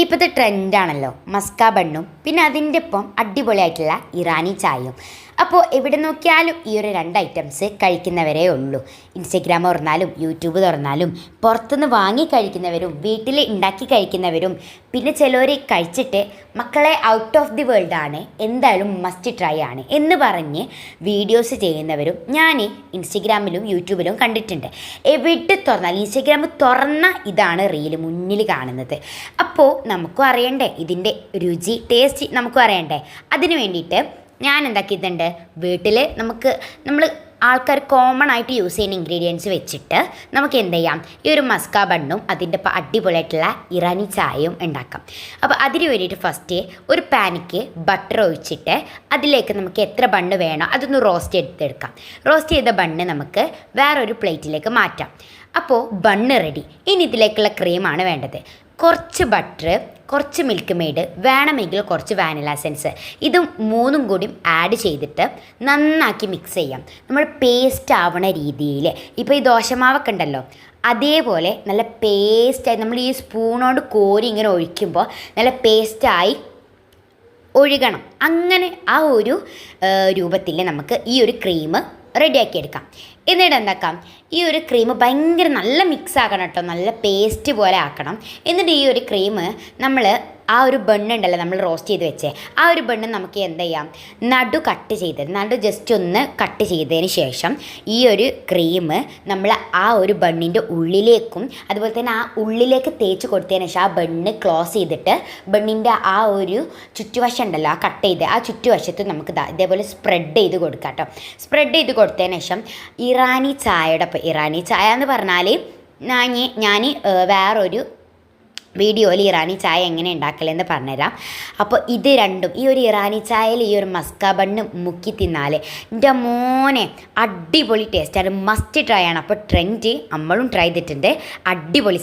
ഇപ്പോഴത്തെ ട്രെൻഡാണല്ലോ മസ്ക ബണ്ണും പിന്നെ അതിൻ്റെ ഒപ്പം അടിപൊളിയായിട്ടുള്ള ഇറാനി ചായയും. അപ്പോൾ എവിടെ നോക്കിയാലും ഈ ഒരു രണ്ട് ഐറ്റംസ് കഴിക്കുന്നവരേ ഉള്ളൂ. ഇൻസ്റ്റഗ്രാം തുറന്നാലും യൂട്യൂബ് തുറന്നാലും പുറത്തുനിന്ന് വാങ്ങി കഴിക്കുന്നവരും വീട്ടിൽ ഉണ്ടാക്കി കഴിക്കുന്നവരും പിന്നെ ചിലർ കഴിച്ചിട്ട് മക്കളെ ഔട്ട് ഓഫ് ദി വേൾഡാണ്, എന്തായാലും മസ്റ്റ് ട്രൈ ആണ് എന്ന് പറഞ്ഞ് വീഡിയോസ് ചെയ്യുന്നവരും ഞാൻ ഇൻസ്റ്റഗ്രാമിലും യൂട്യൂബിലും കണ്ടിട്ടുണ്ട്. എവിടെ തുറന്നാലും ഇൻസ്റ്റഗ്രാം തുറന്ന ഇതാണ് റീൽ മുന്നിൽ കാണുന്നത്. അപ്പോൾ നമുക്കും അറിയണ്ടേ ഇതിൻ്റെ രുചി ടേസ്റ്റ് നമുക്കും അറിയണ്ടേ. അതിന് വേണ്ടിയിട്ട് ഞാൻ എന്താക്കിയിട്ടുണ്ട്, വീട്ടിൽ നമ്മൾ ആൾക്കാർ കോമൺ ആയിട്ട് യൂസ് ചെയ്യുന്ന ഇൻഗ്രീഡിയൻസ് വെച്ചിട്ട് നമുക്ക് എന്ത് ചെയ്യാം, ഈ ഒരു മസ്ക ബണ്ണും അതിൻ്റെ ഇപ്പോൾ അടിപൊളിയായിട്ടുള്ള ഇറാനി ചായയും ഉണ്ടാക്കാം. അപ്പോൾ അതിന് വേണ്ടിയിട്ട് ഫസ്റ്റ് ഒരു പാനിക്ക് ബട്ടർ ഒഴിച്ചിട്ട് അതിലേക്ക് നമുക്ക് എത്ര ബണ്ണ് വേണോ അതൊന്ന് റോസ്റ്റ് ചെയ്തെടുക്കാം. റോസ്റ്റ് ചെയ്ത ബണ്ണ് നമുക്ക് വേറൊരു പ്ലേറ്റിലേക്ക് മാറ്റാം. അപ്പോൾ ബണ്ണ് റെഡി. ഇനി ഇതിലേക്കുള്ള ക്രീമാണ് വേണ്ടത്. കുറച്ച് ബട്ടർ, കുറച്ച് മിൽക്ക് മെയ്ഡ്, വേണമെങ്കിൽ കുറച്ച് വാനില എസൻസ്, ഇത് മൂന്നും കൂടി ആഡ് ചെയ്തിട്ട് നന്നാക്കി മിക്സ് ചെയ്യാം. നമ്മൾ പേസ്റ്റ് ആവണ രീതിയിൽ. ഇപ്പോൾ ഈ ദോശമാവൊക്കെ ഉണ്ടല്ലോ അതേപോലെ നല്ല പേസ്റ്റായി നമ്മൾ ഈ സ്പൂണോട് കോരി ഇങ്ങനെ ഒഴിക്കുമ്പോൾ നല്ല പേസ്റ്റായി ഒഴുകണം. അങ്ങനെ ആ ഒരു രൂപത്തിൽ നമുക്ക് ഈ ഒരു ക്രീം റെഡിയാക്കി എടുക്കാം. എന്നിട്ട് എന്താക്കാം, ഈ ഒരു ക്രീം ഭയങ്കര നല്ല മിക്സ് ആക്കണം കേട്ടോ, നല്ല പേസ്റ്റ് പോലെ ആക്കണം. എന്നിട്ട് ഈ ഒരു ക്രീം നമ്മൾ ആ ഒരു ബണ്ണുണ്ടല്ലോ നമ്മൾ റോസ്റ്റ് ചെയ്ത് വെച്ചേ, ആ ഒരു ബണ്ണ് നമുക്ക് എന്ത് ചെയ്യാം, നടു ജസ്റ്റ് ഒന്ന് കട്ട് ചെയ്തതിന് ശേഷം ഈ ഒരു ക്രീം നമ്മൾ ആ ഒരു ബണ്ണിൻ്റെ ഉള്ളിലേക്കും അതുപോലെ തന്നെ ആ ഉള്ളിലേക്ക് തേച്ച് കൊടുത്തതിന് ശേഷം ആ ബണ്ണ് ക്ലോസ് ചെയ്തിട്ട് ബണ്ണിൻ്റെ ആ ഒരു ചുറ്റുവശം ഉണ്ടല്ലോ ആ കട്ട് ചെയ്ത് ആ ചുറ്റുവശത്ത് നമുക്ക് ഇതേപോലെ സ്പ്രെഡ് ചെയ്ത് കൊടുക്കാം കേട്ടോ. സ്പ്രെഡ് ചെയ്ത് കൊടുത്തതിന് ശേഷം ഇറാനി ചായ എന്ന് പറഞ്ഞാൽ ഞാൻ വേറൊരു വീഡിയോയിൽ ഇറാനി ചായ എങ്ങനെ ഉണ്ടാക്കലെന്ന് പറഞ്ഞുതരാം. അപ്പോൾ ഇത് രണ്ടും ഈ ഒരു ഇറാനി ചായയിൽ ഈ ഒരു മസ്ക ബണ്ണ് മുക്കി തിന്നാൽ എൻ്റെ മോനെ അടിപൊളി ടേസ്റ്റാണ്, മസ്റ്റ് ട്രൈ ആണ്. അപ്പോൾ ട്രെൻഡ് നമ്മളും ട്രൈ ചെയ്തിട്ടുണ്ട്, അടിപൊളി.